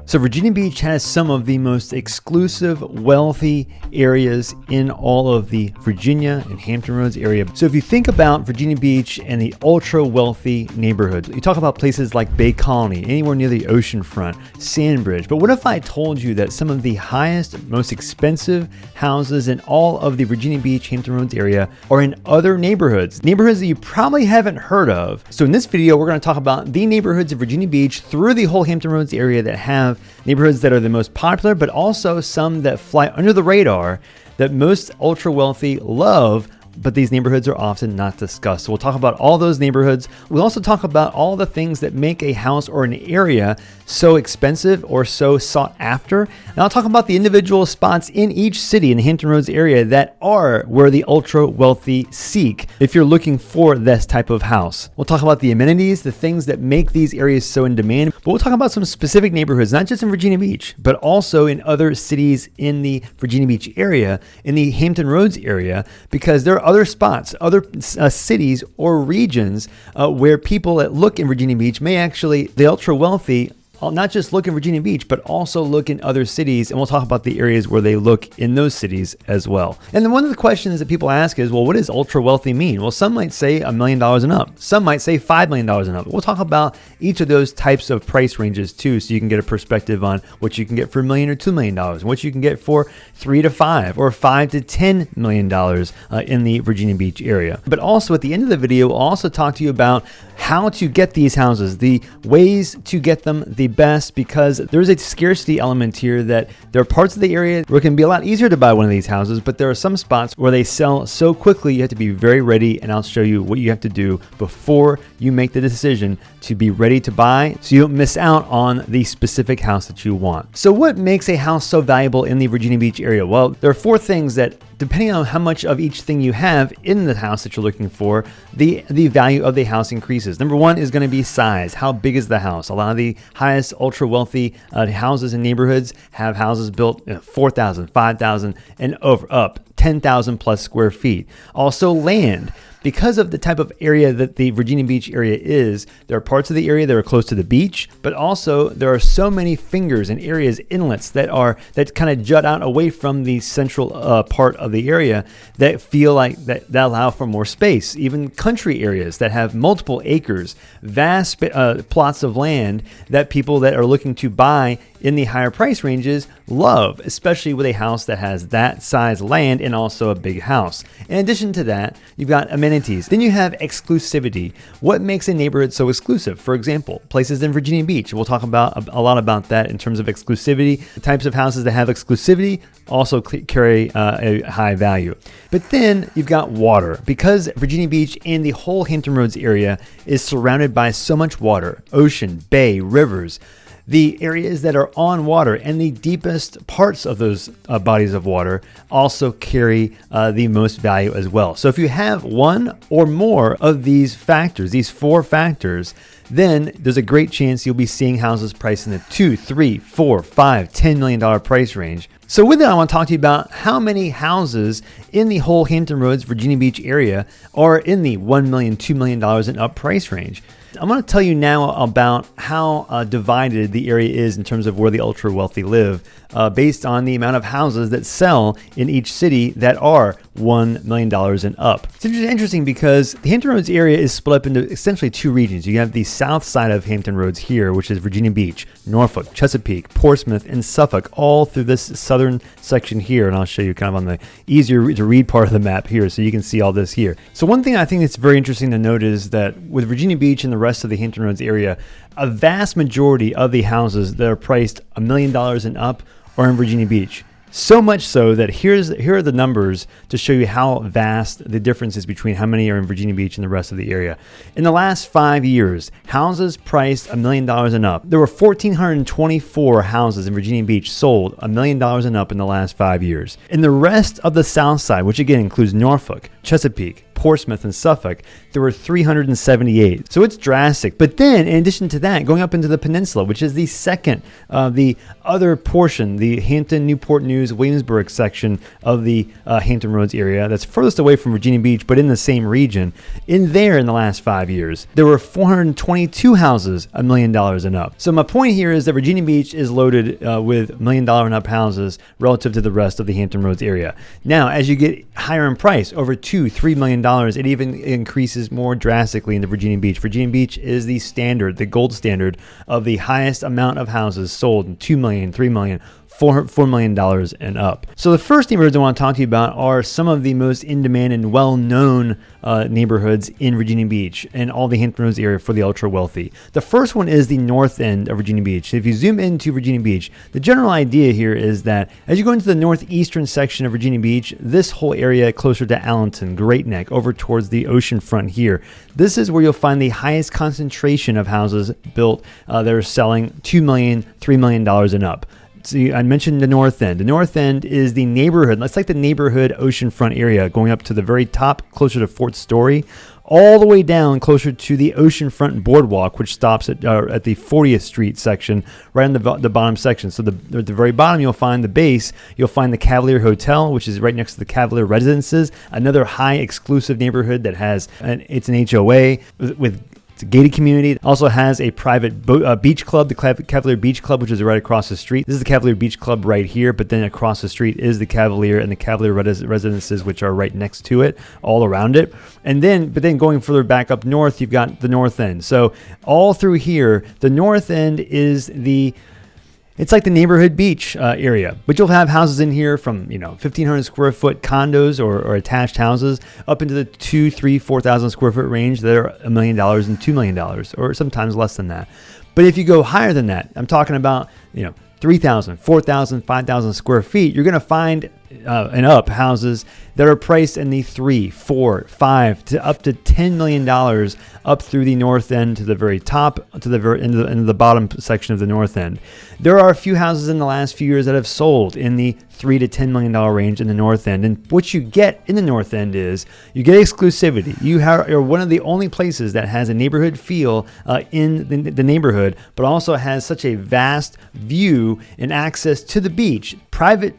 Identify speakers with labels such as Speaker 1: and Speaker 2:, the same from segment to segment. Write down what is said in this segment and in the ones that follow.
Speaker 1: So Virginia Beach has some of the most exclusive, wealthy areas in all of the Virginia and Hampton Roads area. So if you think about Virginia Beach and the ultra wealthy neighborhoods, you talk about places like Bay Colony, anywhere near the ocean front, Sandbridge. But what if I told you that some of the highest, most expensive houses in all of the Virginia Beach, Hampton Roads area are in other neighborhoods that you probably haven't heard of. So in this video, we're going to talk about the neighborhoods of Virginia Beach through the whole Hampton Roads area that have neighborhoods that are the most popular, but also some that fly under the radar that most ultra wealthy love, but these neighborhoods are often not discussed. So we'll talk about all those neighborhoods. We'll also talk about all the things that make a house or an area so expensive or so sought after. And I'll talk about the individual spots in each city in the Hampton Roads area that are where the ultra wealthy seek if you're looking for this type of house. We'll talk about the amenities, the things that make these areas so in demand. But we'll talk about some specific neighborhoods, not just in Virginia Beach, but also in other cities in the Virginia Beach area, in the Hampton Roads area, because there are other spots, other cities or regions where people that look in Virginia Beach may actually, the ultra wealthy, not just look in Virginia Beach, but also look in other cities. And we'll talk about the areas where they look in those cities as well. And then one of the questions that people ask is, well, what does ultra wealthy mean? Well, some might say $1 million and up. Some might say $5 million and up. We'll talk about each of those types of price ranges too, so you can get a perspective on what you can get for $1 million or $2 million, and what you can get for $3 to $5 or $5 to $10 million in the Virginia Beach area. But also at the end of the video, we'll also talk to you about how to get these houses, the ways to get them the best, because there's a scarcity element here that there are parts of the area where it can be a lot easier to buy one of these houses, but there are some spots where they sell so quickly you have to be very ready, and I'll show you what you have to do before you make the decision to be ready to buy so you don't miss out on the specific house that you want. So what makes a house so valuable in the Virginia Beach area? Well, there are four things that, depending on how much of each thing you have in the house that you're looking for, the value of the house increases. Number one is going to be size. How big is the house? A lot of the highest ultra wealthy houses and neighborhoods have houses built 4,000, 5,000 and up, 10,000 plus square feet. Also land. Because of the type of area that the Virginia Beach area is, there are parts of the area that are close to the beach, but also there are so many fingers and areas, inlets that kind of jut out away from the central part of the area that feel like that allow for more space. Even country areas that have multiple acres, vast plots of land that people that are looking to buy in the higher price ranges love, especially with a house that has that size land and also a big house. In addition to that, you've got amenities. Then you have exclusivity. What makes a neighborhood so exclusive? For example, places in Virginia Beach. We'll talk about a lot about that in terms of exclusivity. The types of houses that have exclusivity also carry a high value. But then you've got water. Because Virginia Beach and the whole Hampton Roads area is surrounded by so much water, ocean, bay, rivers, the areas that are on water and the deepest parts of those bodies of water also carry the most value as well. So if you have one or more of these factors, these four factors, then there's a great chance you'll be seeing houses priced in the $2, $3, $4, $5, $10 million price range. So with that, I want to talk to you about how many houses in the whole Hampton Roads, Virginia Beach area are in the $1 million, $2 million and up price range. I'm going to tell you now about how divided the area is in terms of where the ultra wealthy live based on the amount of houses that sell in each city that are $1 million and up. It's interesting because the Hampton Roads area is split up into essentially two regions. You have the south side of Hampton Roads here, which is Virginia Beach, Norfolk, Chesapeake, Portsmouth, and Suffolk, all through this southern section here. And I'll show you kind of on the easier to read part of the map here so you can see all this here. So one thing I think that's very interesting to note is that with Virginia Beach and the rest of the Hampton Roads area, a vast majority of the houses that are priced $1 million and up are in Virginia Beach. So much so that here are the numbers to show you how vast the difference is between how many are in Virginia Beach and the rest of the area. In the last 5 years, houses priced $1 million and up. There were 1,424 houses in Virginia Beach sold $1 million and up in the last 5 years. In the rest of the south side, which again includes Norfolk, Chesapeake, Portsmouth and Suffolk, there were 378. So it's drastic. But then, in addition to that, going up into the Peninsula, which is the second, the other portion, the Hampton, Newport News, Williamsburg section of the Hampton Roads area, that's furthest away from Virginia Beach, but in the same region. In there, in the last 5 years, there were 422 houses $1 million and up. So my point here is that Virginia Beach is loaded with $1 million and up houses relative to the rest of the Hampton Roads area. Now, as you get higher in price, over $2-3 million, it even increases more drastically into Virginia Beach. Virginia Beach is the standard, the gold standard of the highest amount of houses sold in $2 million, $3 million, $4 million and up. So the first neighborhoods I want to talk to you about are some of the most in-demand and well-known neighborhoods in Virginia Beach and all the Hampton Roads area for the ultra-wealthy. The first one is the north end of Virginia Beach. If you zoom into Virginia Beach, the general idea here is that as you go into the northeastern section of Virginia Beach, this whole area closer to Allenton, Great Neck, over towards the ocean front here, this is where you'll find the highest concentration of houses built that are selling $2 million, $3 million and up. So I mentioned the north end. The north end is the neighborhood. It's like the neighborhood oceanfront area going up to the very top, closer to 4th Story, all the way down closer to the oceanfront boardwalk, which stops at the 40th Street section, right on the bottom section. So at the very bottom, you'll find the base. You'll find the Cavalier Hotel, which is right next to the Cavalier Residences, another high exclusive neighborhood that has it's an HOA with it's a gated community. It also has a private beach club, the Cavalier Beach Club, which is right across the street. This is the Cavalier Beach Club right here, but then across the street is the Cavalier and the Cavalier Residences, which are right next to it, all around it. But then going further back up north, you've got the north end. So all through here, the north end is it's like the neighborhood beach area, but you'll have houses in here from 1,500 square foot condos or attached houses up into the 2,000, 3,000, 4,000 square foot range that are $1 million and $2 million, or sometimes less than that. But if you go higher than that, I'm talking about 3,000, 4,000, 5,000 square feet, you're going to find and up houses that are priced in the 3, 4, 5 to up to $10 million up through the north end to the very top, to the very into the bottom section of the north end. There are a few houses in the last few years that have sold in the $3 to $10 million range in the north end. And what you get in the north end is you get exclusivity. You're one of the only places that has a neighborhood feel in the neighborhood, but also has such a vast view and access to the beach, private,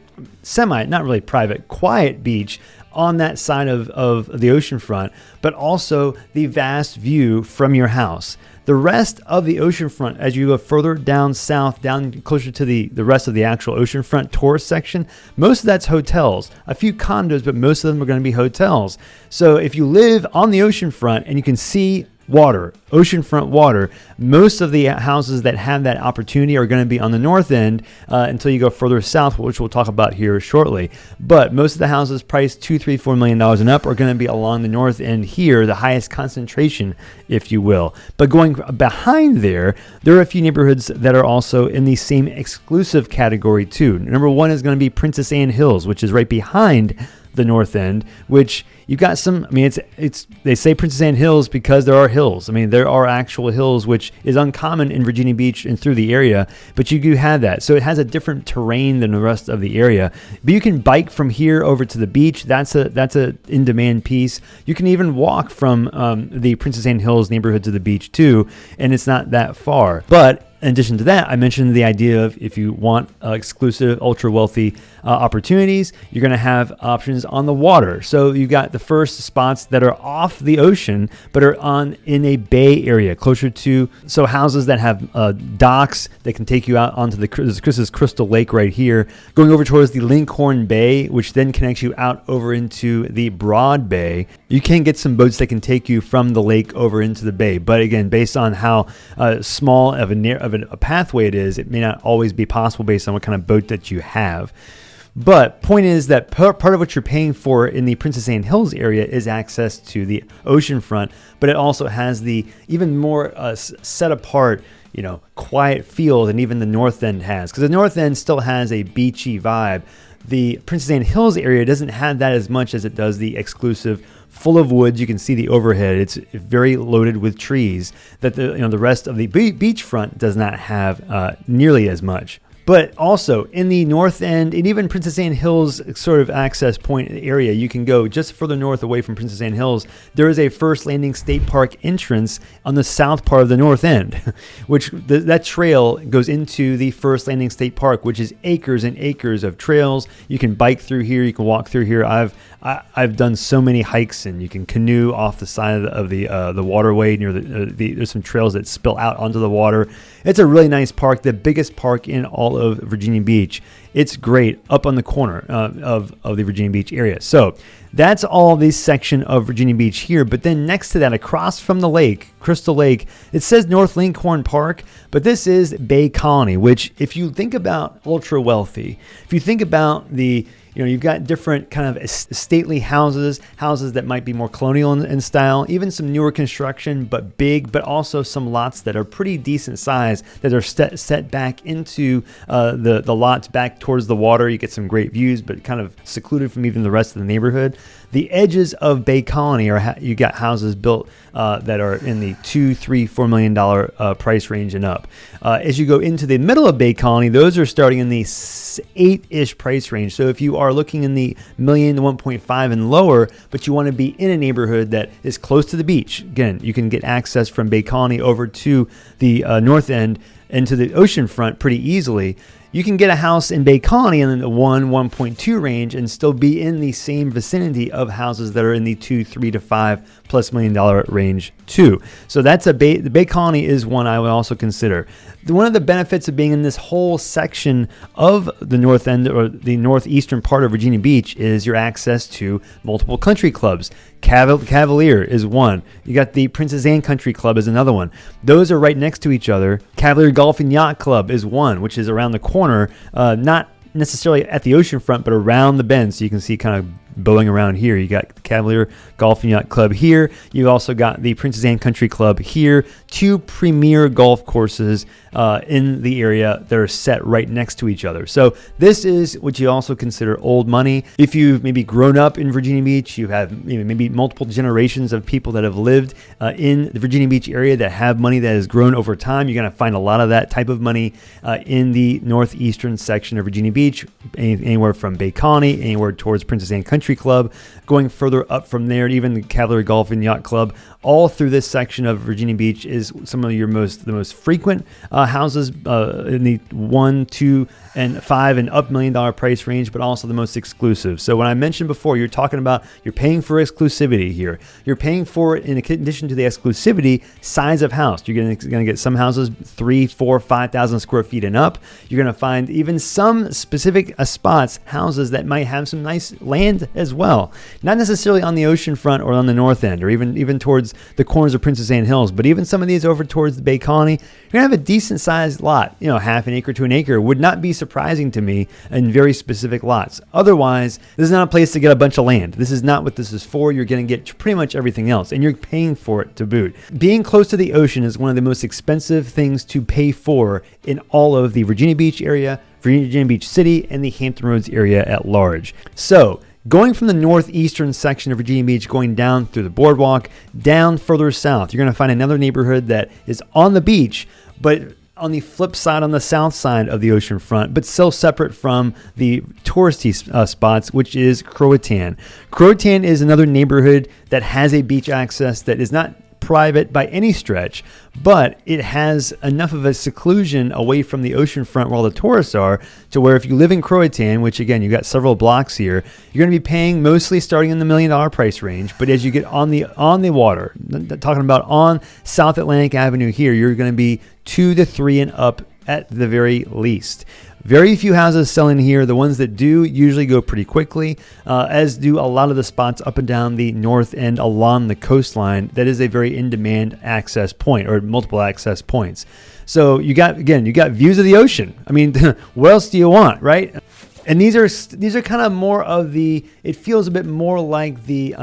Speaker 1: not really private, quiet beach on that side of the oceanfront, but also the vast view from your house. The rest of the oceanfront, as you go further down south, down closer to the rest of the actual oceanfront tourist section, most of that's hotels. A few condos, but most of them are going to be hotels. So if you live on the oceanfront and you can see water, oceanfront water, most of the houses that have that opportunity are going to be on the north end until you go further south, which we'll talk about here shortly. But most of the houses priced $2, $3, $4 million and up are going to be along the north end here, the highest concentration, if you will. But going behind there are a few neighborhoods that are also in the same exclusive category too. Number one is going to be Princess Anne Hills, which is right behind the north end, which you've got some, they say Princess Anne Hills because there are hills. There are actual hills, which is uncommon in Virginia Beach and through the area, but you do have that. So it has a different terrain than the rest of the area. But you can bike from here over to the beach. That's a in-demand piece. You can even walk from the Princess Anne Hills neighborhood to the beach too, and it's not that far. But in addition to that, I mentioned the idea of if you want exclusive, ultra-wealthy opportunities, you're going to have options on the water. So you've got the first spots that are off the ocean, but are in a bay area, closer to, so houses that have docks that can take you out onto this is Crystal Lake right here, going over towards the Lincoln Bay, which then connects you out over into the Broad Bay. You can get some boats that can take you from the lake over into the bay. But again, based on how small of a pathway it is, it may not always be possible based on what kind of boat that you have. But point is that part of what you're paying for in the Princess Anne Hills area is access to the oceanfront, but it also has the even more set apart, quiet feel than even the north end has. Because the north end still has a beachy vibe. The Princess Anne Hills area doesn't have that as much as it does the exclusive, full of woods. You can see the overhead. It's very loaded with trees that the rest of the beachfront does not have nearly as much. But also in the north end and even Princess Anne Hills sort of access point area, you can go just further north away from Princess Anne Hills. There is a First Landing State Park entrance on the south part of the north end, which that trail goes into the First Landing State Park, which is acres and acres of trails. You can bike through here. You can walk through here. I've done so many hikes, and you can canoe off the side of the waterway near there's some trails that spill out onto the water. It's a really nice park, the biggest park in all of Virginia Beach. It's great up on the corner of the Virginia Beach area. So that's all this section of Virginia Beach here. But then next to that, across from the lake, Crystal Lake, it says North Lincoln Park, but this is Bay Colony, which if you think about ultra wealthy, if you think about you've got different kind of stately houses that might be more colonial in style, even some newer construction, but big, but also some lots that are pretty decent size that are set back into the lots back towards the water. You get some great views, but kind of secluded from even the rest of the neighborhood. The edges of Bay Colony you got houses built that are in the $2, $3, $4 million price range and up. As you go into the middle of Bay Colony, those are starting in the 8-ish price range. So if you are looking in the $1 million to 1.5 and lower, but you want to be in a neighborhood that is close to the beach, again, you can get access from Bay Colony over to the north end and to the ocean front pretty easily. You can get a house in Bay Colony in the 1.2 range and still be in the same vicinity of houses that are in the $2, $3 to $5+ million range too. So that's the Bay Colony is one I would also consider. One of the benefits of being in this whole section of the north end or the northeastern part of Virginia Beach is your access to multiple country clubs. Cavalier is one. You got the Princess Anne Country Club is another one. Those are right next to each other. Cavalier Golf and Yacht Club is one, which is around the corner, not necessarily at the ocean front, but around the bend. So you can see kind of bowing around here. You got the Cavalier Golf and Yacht Club here. You also got the Princess Anne Country Club here. Two premier golf courses in the area that are set right next to each other. So this is what you also consider old money. If you've maybe grown up in Virginia Beach, you have maybe multiple generations of people that have lived in the Virginia Beach area that have money that has grown over time. You're going to find a lot of that type of money in the northeastern section of Virginia Beach, anywhere from Bay Colony, anywhere towards Princess Anne Country Club, going further up from there, even the Cavalier Golf and Yacht Club. All through this section of Virginia Beach is some of the most frequent houses in the $1, $2, and $5 and up $1 million price range, but also the most exclusive. So when I mentioned before, you're talking about you're paying for exclusivity here. You're paying for it in addition to the exclusivity, size of house. You're going to get some houses 3,000, 4,000, 5,000 square feet and up. You're going to find even some specific spots, houses that might have some nice land as well. Not necessarily on the ocean front or on the north end, or even towards the corners of Princess Anne Hills, but even some of these over towards the Bay Colony, you're going to have a decent sized lot. Half an acre to an acre would not be surprising to me in very specific lots. Otherwise, this is not a place to get a bunch of land. This is not what this is for. You're going to get pretty much everything else, and you're paying for it to boot. Being close to the ocean is one of the most expensive things to pay for in all of the Virginia Beach area, Virginia Beach City, and the Hampton Roads area at large. So, going from the northeastern section of Virginia Beach, going down through the boardwalk, down further south, you're going to find another neighborhood that is on the beach, but on the flip side, on the south side of the ocean front, but still separate from the touristy spots, which is Croatan. Croatan is another neighborhood that has a beach access that is not private by any stretch, but it has enough of a seclusion away from the ocean front where all the tourists are to where if you live in Croatan, which again, you got several blocks here, you're going to be paying mostly starting in the $1 million price range. But as you get on the water, talking about on South Atlantic Avenue here, you're going to be 2 to 3 and up at the very least. Very few houses selling here. The ones that do usually go pretty quickly, as do a lot of the spots up and down the north end along the coastline. That is a very in-demand access point, or multiple access points. So you got views of the ocean. I mean, what else do you want, right? And these are kind of more of the. It feels a bit more like the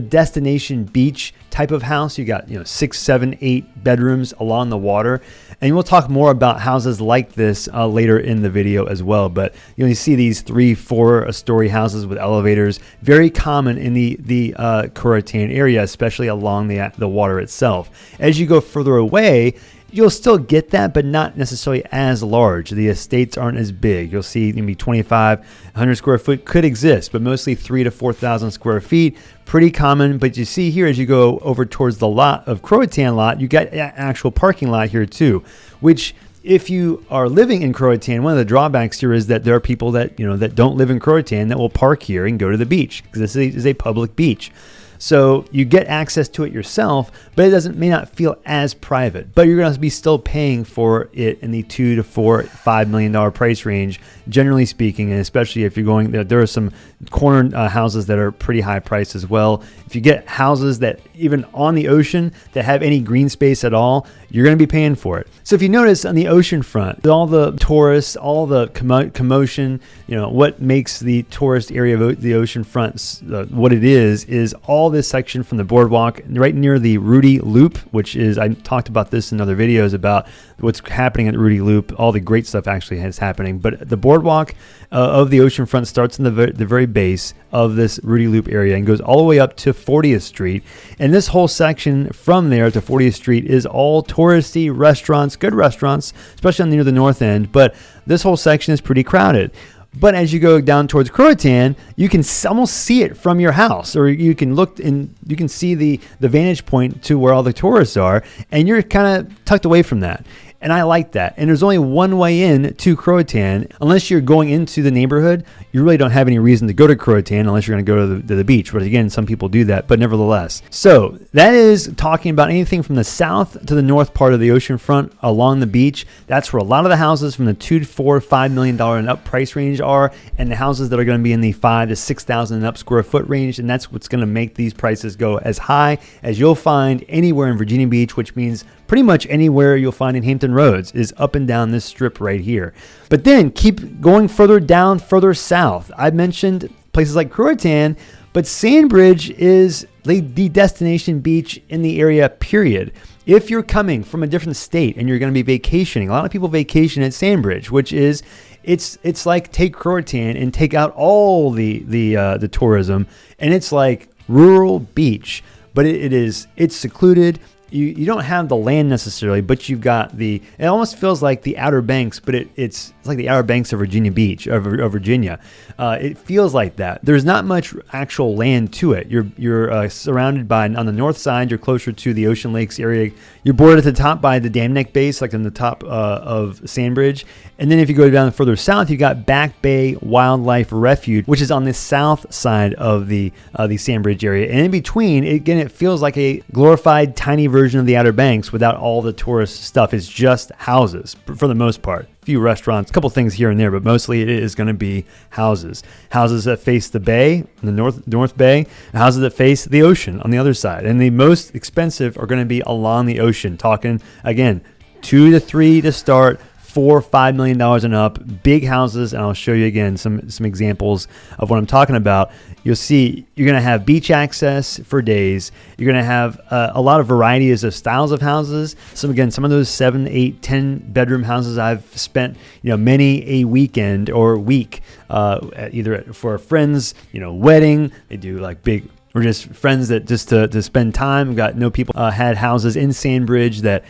Speaker 1: destination beach type of house. You got 6, 7, 8 bedrooms along the water, and we'll talk more about houses like this later in the video as well. But you see these 3, 4 story houses with elevators, very common in the Croatan area, especially along the water itself. As you go further away, You'll still get that, but not necessarily as large. The estates aren't as big. You'll see maybe 2,500 square foot could exist, but mostly 3,000 to 4,000 square feet. Pretty common. But you see here, as you go over towards the lot of Croatan lot, you got an actual parking lot here too, which if you are living in Croatan, one of the drawbacks here is that there are people that, that don't live in Croatan that will park here and go to the beach, because this is a public beach. So you get access to it yourself, but it may not feel as private. But you're going to be still paying for it in the $2 to $5 million price range, generally speaking, and especially if you're going there. There are some corner houses that are pretty high priced as well. If you get houses that even on the ocean that have any green space at all, you're going to be paying for it. So if you notice on the ocean front, all the tourists, all the commotion, what makes the tourist area of the ocean front what it is all this section from the boardwalk right near the Rudy Loop, which is, I talked about this in other videos about what's happening at Rudy Loop. All the great stuff actually is happening, but the boardwalk of the ocean front starts in the very base of this Rudy Loop area and goes all the way up to 40th Street. And this whole section from there to 40th Street is all touristy restaurants, good restaurants, especially near the north end. But this whole section is pretty crowded. But as you go down towards Croatan, you can almost see it from your house, or you can look and you can see the vantage point to where all the tourists are, and you're kind of tucked away from that. And I like that. And there's only one way in to Croatan. Unless you're going into the neighborhood, you really don't have any reason to go to Croatan unless you're going to go to the beach. But again, some people do that, but nevertheless. So that is talking about anything from the south to the north part of the ocean front along the beach. That's where a lot of the houses from the $2 to $5 million and up price range are, and the houses that are going to be in the 5,000 to 6,000 and up square foot range. And that's what's going to make these prices go as high as you'll find anywhere in Virginia Beach, which means pretty much anywhere you'll find in Hampton Roads is up and down this strip right here. But then keep going further down, further south. I mentioned places like Croatan, but Sandbridge is the destination beach in the area, period. If you're coming from a different state and you're going to be vacationing, a lot of people vacation at Sandbridge, which is it's like take Croatan and take out all the tourism, and it's like rural beach, but it's secluded. You don't have the land necessarily, but you've got it almost feels like the Outer Banks, but it's like the Outer Banks of Virginia Beach, of Virginia. It feels like that. There's not much actual land to it. You're surrounded by, on the north side, you're closer to the Ocean Lakes area. You're bordered at the top by the Dam Neck Base, like in the top of Sandbridge. And then if you go down further south, you've got Back Bay Wildlife Refuge, which is on the south side of the Sandbridge area. And in between, it feels like a glorified tiny version of the Outer Banks without all the tourist stuff. It's just houses for the most part. A few restaurants, a couple things here and there, but mostly it is going to be houses. Houses that face the bay, the North Bay, and houses that face the ocean on the other side. And the most expensive are going to be along the ocean. Talking, again, 2 to 3 to start, $4 to $5 million and up, big houses. And I'll show you again some examples of what I'm talking about. You'll see you're going to have beach access for days. You're going to have a lot of varieties of styles of houses. Some of those 7, 8, 10 bedroom houses I've spent many a weekend or week either for a friend's wedding. They do like big, or just friends that just to spend time. Got people had houses in Sandbridge that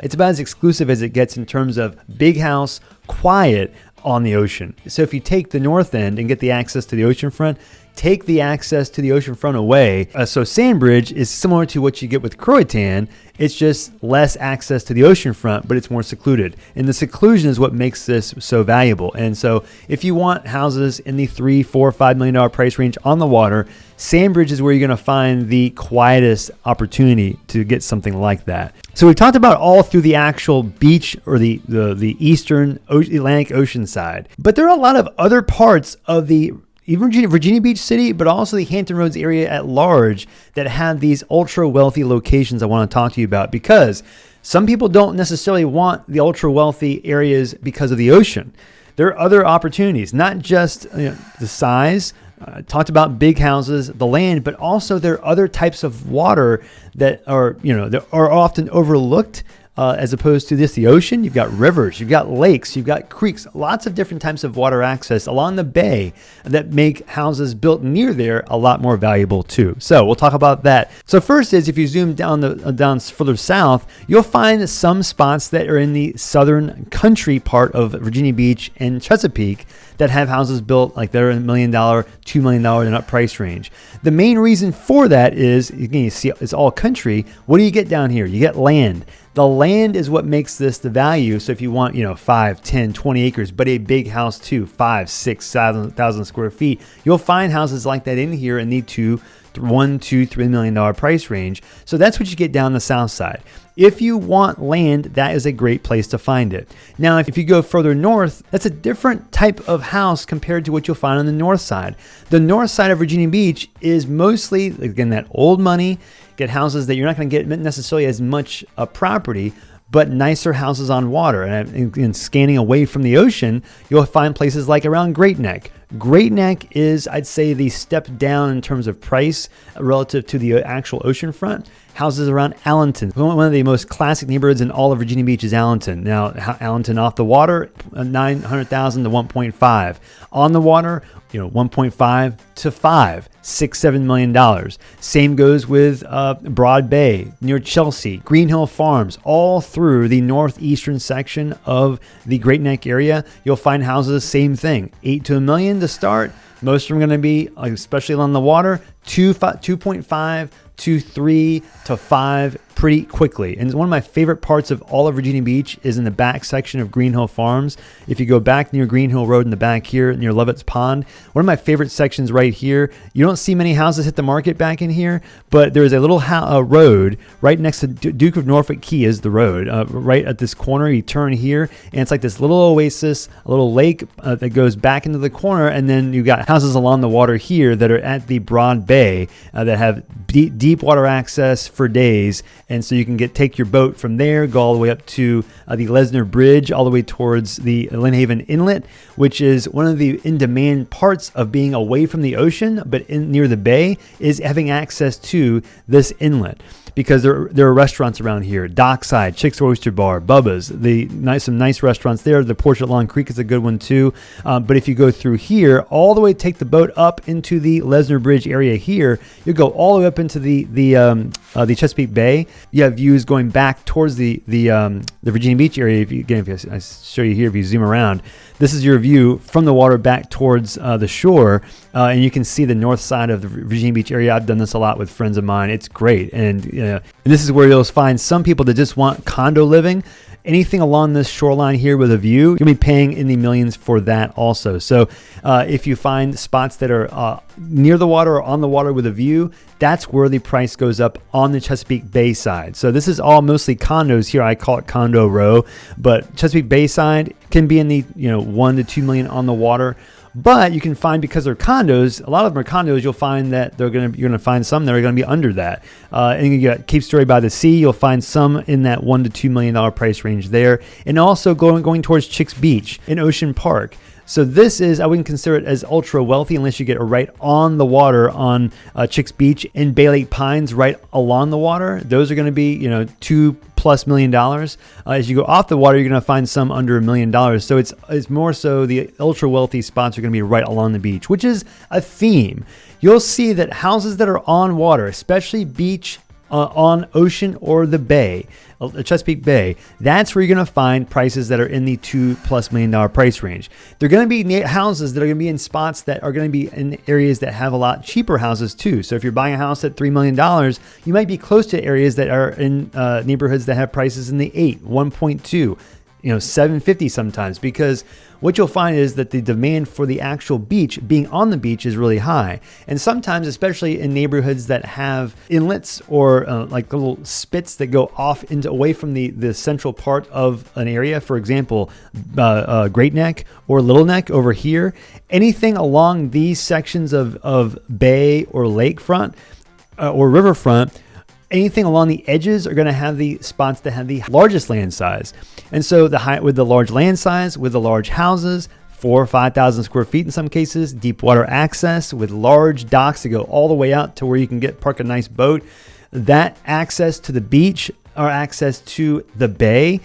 Speaker 1: it's about as exclusive as it gets in terms of big house, quiet on the ocean. So if you take the north end and get the access to the ocean front, take the access to the ocean front away. So Sandbridge is similar to what you get with Croatan. It's just less access to the ocean front, but it's more secluded. And the seclusion is what makes this so valuable. And so if you want houses in the $3, $4, $5 million price range on the water, Sandbridge is where you're going to find the quietest opportunity to get something like that. So we've talked about all through the actual beach or the eastern Atlantic Ocean side. But there are a lot of other parts of the even Virginia Beach City, but also the Hampton Roads area at large that have these ultra wealthy locations I want to talk to you about, because some people don't necessarily want the ultra wealthy areas because of the ocean. There are other opportunities, not just the size. Talked about big houses, the land, but also there are other types of water that are, that are often overlooked as opposed to the ocean. You've got rivers, you've got lakes, you've got creeks, lots of different types of water access along the bay that make houses built near there a lot more valuable too. So we'll talk about that. So first is, if you zoom down further south, you'll find some spots that are in the southern country part of Virginia Beach and Chesapeake that have houses built like they're in $1 million, $2 million and up price range. The main reason for that is, again, you see it's all country. What do you get down here? You get land. The land is what makes this the value. So if you want, 5, 10, 20 acres, but a big house too, 5, 6, 7,000 square feet, you'll find houses like that in here in the $1, $2, $3 million price range. So that's what you get down the south side. If you want land, that is a great place to find it. Now, if you go further north, that's a different type of house compared to what you'll find on the north side. The north side of Virginia Beach is mostly, again, that old money. Get houses that you're not going to get necessarily as much property, but nicer houses on water. And scanning away from the ocean, you'll find places like around Great Neck. Great Neck is, I'd say, the step down in terms of price relative to the actual oceanfront. Houses around Allenton. One of the most classic neighborhoods in all of Virginia Beach is Allenton. Now, Allenton off the water, $900,000 to $1.5. On the water, 1.5 to 5, $6-7 million. Same goes with Broad Bay, near Chelsea, Green Hill Farms, all through the northeastern section of the Great Neck area. You'll find houses, same thing, $8 to $1 million to start. Most of them are going to be, especially along the water, 2.5 to 3 to 5 pretty quickly. And one of my favorite parts of all of Virginia Beach is in the back section of Green Hill Farms. If you go back near Green Hill Road in the back here near Lovett's Pond, one of my favorite sections right here, you don't see many houses hit the market back in here, but there is a little road right next to Duke of Norfolk Key is the road. Right at this corner, you turn here, and it's like this little oasis, a little lake that goes back into the corner, and then you got houses along the water here that are at the Broad Bay that have deep water access for days. And so you can take your boat from there, go all the way up to the Lesnar Bridge, all the way towards the Lynnhaven Inlet, which is one of the in-demand parts of being away from the ocean, but near the bay, is having access to this inlet. Because there are restaurants around here, Dockside, Chick's Oyster Bar, Bubba's, some nice restaurants there. The Porch at Long Creek is a good one too. But if you go through here, all the way take the boat up into the Lesnar Bridge area here, you'll go all the way up into the Chesapeake Bay. You have views going back towards the Virginia Beach area. If I show you here, if you zoom around, this is your view from the water back towards the shore, and you can see the north side of the Virginia Beach area. I've done this a lot with friends of mine. It's great, and this is where you'll find some people that just want condo living. Anything along this shoreline here with a view, you'll be paying in the millions for that also. So if you find spots that are near the water or on the water with a view, that's where the price goes up on the Chesapeake Bay side. So this is all mostly condos here. I call it condo row, but Chesapeake Bay side can be in the $1 to $2 million on the water. But you can find, because they're condos, a lot of them are condos, you'll find that you're going to find some that are going to be under that. And you got Cape Story by the Sea, you'll find some in that $1 to $2 million price range there. And also going towards Chicks Beach in Ocean Park. So this is, I wouldn't consider it as ultra wealthy unless you get right on the water on Chicks Beach and Bay Lake Pines right along the water. Those are going to be, $2+ million. As you go off the water, you're going to find some under $1 million. So it's more so the ultra wealthy spots are going to be right along the beach, which is a theme. You'll see that houses that are on water, especially beach, on ocean or the bay, Chesapeake Bay, that's where you're going to find prices that are in the $2+ million price range. They're going to be houses that are going to be in spots that are going to be in areas that have a lot cheaper houses too. So if you're buying a house at $3 million, you might be close to areas that are in neighborhoods that have prices in the 8, 1.2, $750 sometimes, because what you'll find is that the demand for the actual beach, being on the beach, is really high. And sometimes, especially in neighborhoods that have inlets or like little spits that go off away from the central part of an area, for example, Great Neck or Little Neck over here, anything along these sections of bay or lakefront or riverfront, anything along the edges are going to have the spots that have the largest land size. And so with the large land size, with the large houses, 4,000 or 5,000 square feet in some cases, deep water access with large docks that go all the way out to where you can park a nice boat. That access to the beach or access to the bay.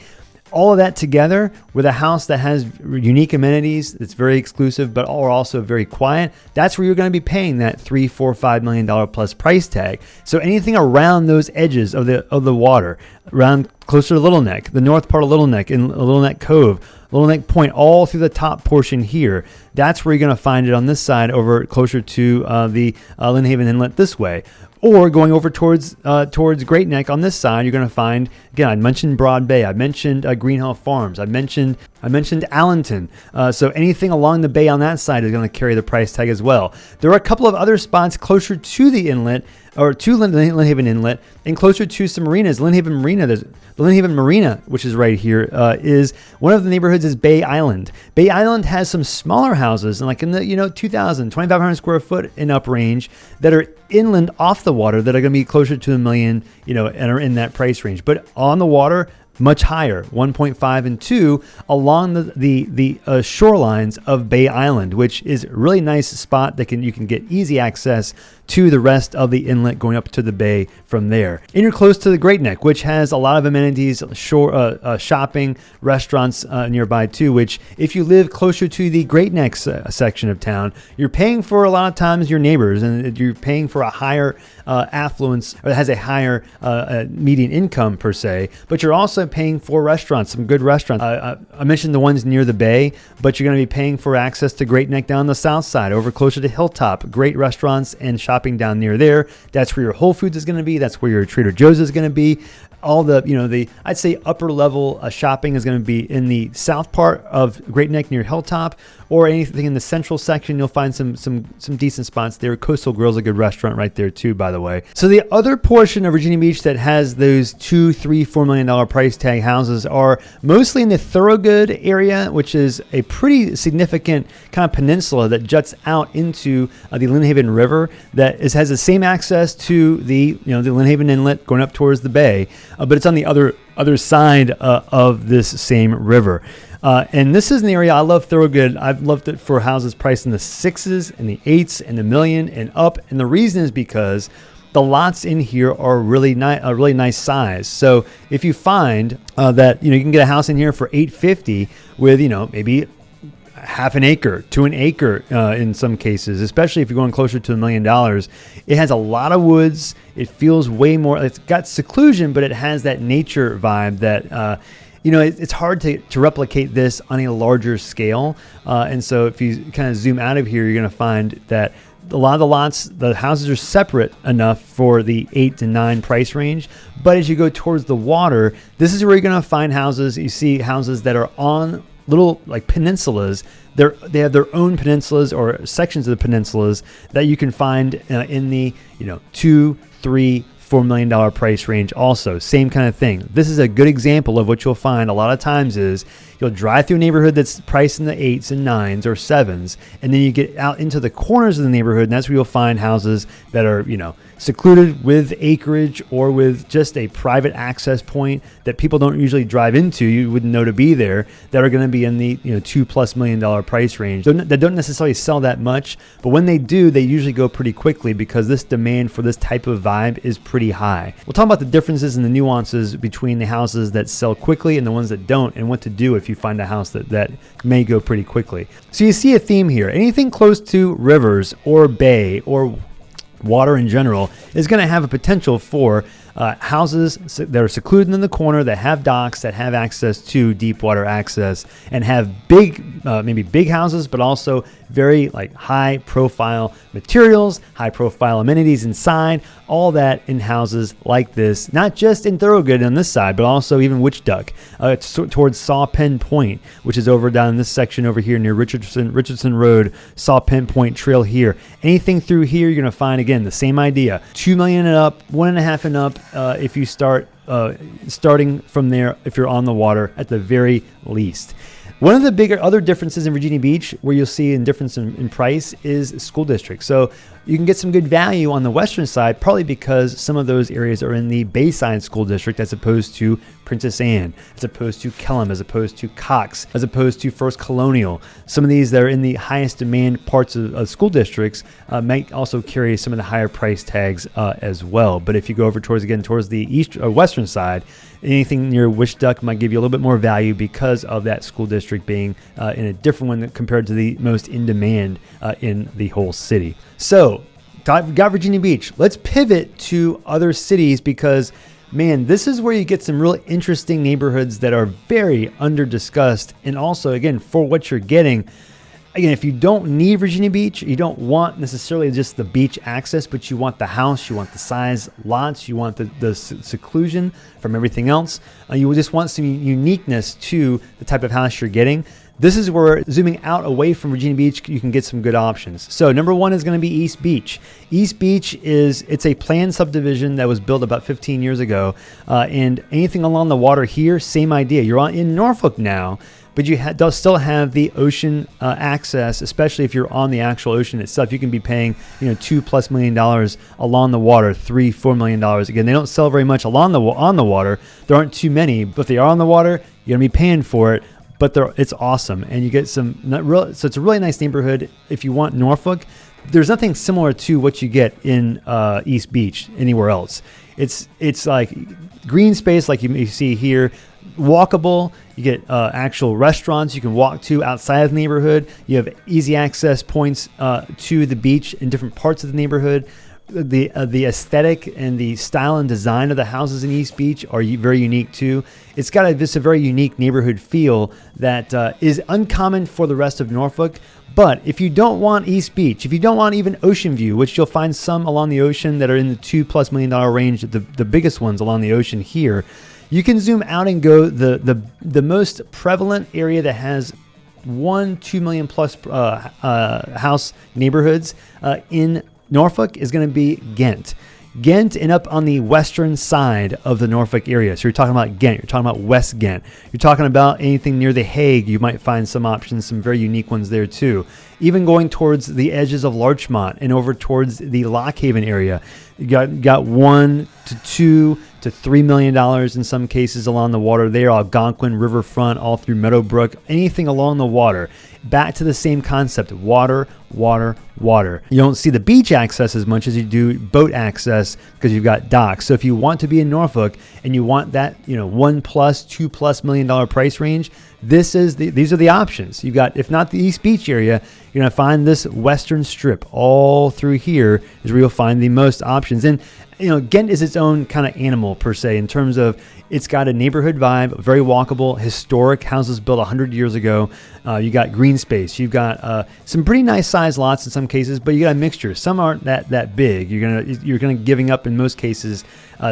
Speaker 1: All of that together with a house that has unique amenities, that's very exclusive, but are also very quiet. That's where you're going to be paying that $3, $4, $5 million plus price tag. So anything around those edges of the water, around closer to Little Neck, the north part of Little Neck, in Little Neck Cove, Little Neck Point, all through the top portion here, that's where you're going to find it on this side, over closer to the Lynnhaven Inlet this way. Or going over towards Great Neck on this side, you're going to find, again, I mentioned Broad Bay, I mentioned Greenhill Farms, I mentioned Allenton. So anything along the bay on that side is going to carry the price tag as well. There are a couple of other spots closer to the inlet, or to Lynnhaven Inlet, and closer to some marinas. Lynnhaven Marina, the Lynnhaven Marina, which is right here, is one of the neighborhoods is Bay Island. Bay Island has some smaller houses, and like in the 2,000, 2,500 square foot and up range, that are inland off the water, that are going to be closer to $1 million, and are in that price range. But on the water, much higher, 1.5 and 2 along the shorelines of Bay Island, which is a really nice spot that you can get easy access to the rest of the inlet going up to the bay from there. And you're close to the Great Neck, which has a lot of amenities, shopping, restaurants nearby too, which if you live closer to the Great Neck section of town, you're paying for a lot of times your neighbors, and you're paying for a higher affluence, or has a higher median income per se, but you're also paying for restaurants, some good restaurants. I mentioned the ones near the bay, but you're going to be paying for access to Great Neck down the south side, over closer to Hilltop, great restaurants and shopping down near there. That's where your Whole Foods is going to be. That's where your Trader Joe's is going to be. All the I'd say upper level shopping is going to be in the south part of Great Neck near Hilltop, or anything in the central section. You'll find some decent spots there. Coastal Grill's a good restaurant right there too, by the way. So the other portion of Virginia Beach that has those $2, $3, $4 million price tag houses are mostly in the Thorogood area, which is a pretty significant kind of peninsula that juts out into the Lynnhaven River, that has the same access to the the Lynnhaven Inlet going up towards the bay, but it's on the other side of this same river. And this is an area I love. Thorogood, I've loved it for houses priced in the 6s and the 8s and the million and up. And the reason is because the lots in here are really nice size. So if you find that you can get a house in here for $850 with maybe half an acre to an acre in some cases, especially if you're going closer to $1 million. It has a lot of woods. It feels way more, it's got seclusion, but it has that nature vibe that it's hard to replicate this on a larger scale. And so if you kind of zoom out of here, you're going to find that a lot of the lots, the houses are separate enough for the 8 to 9 price range. But as you go towards the water, this is where you're going to find houses. You see houses that are on little like peninsulas. They have their own peninsulas or sections of the peninsulas that you can find in the $2, $3, $4 million price range. Also, same kind of thing. This is a good example of what you'll find a lot of times is you'll drive through a neighborhood that's priced in the 8s and 9s or 7s, and then you get out into the corners of the neighborhood, and that's where you'll find houses that are secluded with acreage or with just a private access point that people don't usually drive into. You wouldn't know to be there, that are going to be in the $2+ million price range. That don't necessarily sell that much, but when they do, they usually go pretty quickly because this demand for this type of vibe is pretty high. We'll talk about the differences and the nuances between the houses that sell quickly and the ones that don't, and what to do if you find a house that may go pretty quickly. So you see a theme here. Anything close to rivers or bay or water in general is going to have a potential for houses that are secluded in the corner, that have docks, that have access to deep water access, and have maybe big houses, but also very high profile materials, high profile amenities inside, all that in houses like this, not just in Thorogood on this side, but also even Witch Duck towards Saw Pen Point, which is over down in this section over here near Richardson Road, Saw Pen Point Trail here. Anything through here, you're going to find, again, the same idea. $2 million and up, 1.5 and up if you starting from there, if you're on the water at the very least. One of the bigger other differences in Virginia Beach, where you'll see a difference in price, is school districts. So you can get some good value on the western side, probably because some of those areas are in the Bayside School District as opposed to Princess Anne, as opposed to Kelham, as opposed to Cox, as opposed to First Colonial. Some of these that are in the highest demand parts of school districts might also carry some of the higher price tags as well. But if you go over towards the east or western side, anything near Wish Duck might give you a little bit more value because of that school district being in a different one compared to the most in demand in the whole city. So, got Virginia Beach. Let's pivot to other cities because, man, this is where you get some really interesting neighborhoods that are very under-discussed. And also, again, for what you're getting, again, if you don't need Virginia Beach, you don't want necessarily just the beach access, but you want the house, you want the size lots, you want the seclusion from everything else. You just want some uniqueness to the type of house you're getting. This is where, zooming out away from Virginia Beach, you can get some good options. So number one is going to be East Beach. East Beach it's a planned subdivision that was built about 15 years ago. And anything along the water here, same idea. You're in Norfolk now, but you still have the ocean access, especially if you're on the actual ocean itself. You can be paying $2+ million along the water, $3-4 million. Again, they don't sell very much on the water. There aren't too many, but if they are on the water, you're going to be paying for it. But it's awesome, and you get so it's a really nice neighborhood. If you want Norfolk, there's nothing similar to what you get in East Beach anywhere else. It's like green space like you see here, walkable. You get actual restaurants you can walk to outside of the neighborhood. You have easy access points to the beach in different parts of the neighborhood. The aesthetic and the style and design of the houses in East Beach are very unique too. It's got just a very unique neighborhood feel that is uncommon for the rest of Norfolk. But if you don't want East Beach, if you don't want even Ocean View, which you'll find some along the ocean that are in the $2+ million range, the biggest ones along the ocean here, you can zoom out and go the most prevalent area that has 1-2 million plus house neighborhoods in Norfolk is going to be Ghent. Ghent and up on the western side of the Norfolk area. So you're talking about Ghent. You're talking about West Ghent. You're talking about anything near the Hague. You might find some options, some very unique ones there too. Even going towards the edges of Larchmont and over towards the Lockhaven area. You got $1 to $2 to $3 million in some cases along the water there. Algonquin, Riverfront, all through Meadowbrook, anything along the water. Back to the same concept, water, water, water. You don't see the beach access as much as you do boat access because you've got docks. So if you want to be in Norfolk and you want that, $1+, $2+ million price range, these are the options. You've got, if not the East Beach area, you're going to find this western strip all through here is where you'll find the most options. And Ghent is its own kind of animal per se in terms of it's got a neighborhood vibe, very walkable, historic houses built 100 years ago. You got green space. You've got some pretty nice sized lots in some cases, but you got a mixture. Some aren't that big. You're gonna giving up in most cases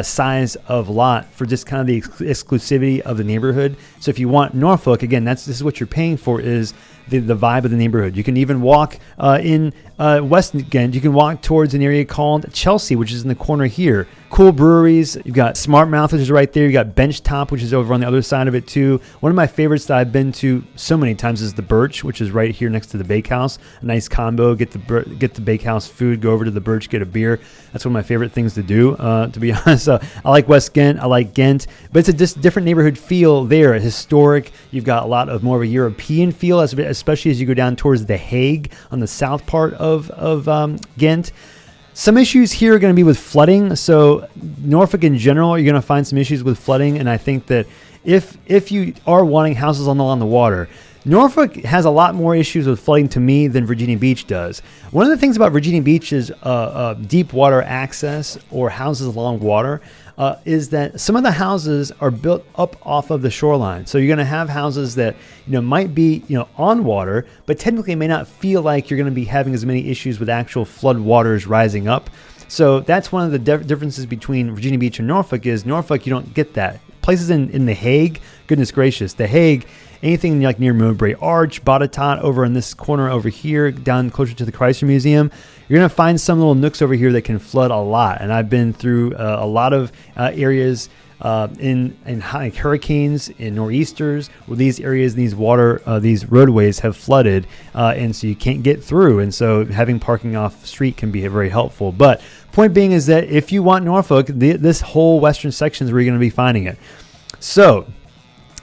Speaker 1: size of lot for just kind of the exclusivity of the neighborhood. So if you want Norfolk, again, this is what you're paying for is the vibe of the neighborhood. You can even walk in West Ghent. You can walk towards an area called Chelsea, which is in the corner here. Cool breweries. You've got Smart Mouth, which is right there. You got Bench Top, which is over on the other side of it too. One of my favorites that I've been to so many times is the Birch, which is right here next to the Bakehouse. A nice combo. Get the Bakehouse food. Go over to the Birch, get a beer. That's one of my favorite things to do. To be honest, I like West Ghent. I like Ghent, but it's a just different neighborhood feel there. Historic. You've got a lot of more of a European feel, especially as you go down towards the Hague on the south part of Ghent. Some issues here are going to be with flooding. So Norfolk in general, you're going to find some issues with flooding. And I think that if you are wanting houses along the water, Norfolk has a lot more issues with flooding to me than Virginia Beach does. One of the things about Virginia Beach's deep water access or houses along water is that some of the houses are built up off of the shoreline. So you're going to have houses that might be on water, but technically may not feel like you're going to be having as many issues with actual flood waters rising up. So that's one of the differences between Virginia Beach and Norfolk is Norfolk, you don't get that. Places in the Hague, goodness gracious, the Hague, anything like near Mowbray Arch, Botetourt over in this corner over here, down closer to the Chrysler Museum, you're going to find some little nooks over here that can flood a lot. And I've been through a lot of areas in hurricanes, in nor'easters, where these areas, these roadways have flooded, and so you can't get through. And so having parking off street can be very helpful. But point being is that if you want Norfolk, this whole western section is where you're going to be finding it. So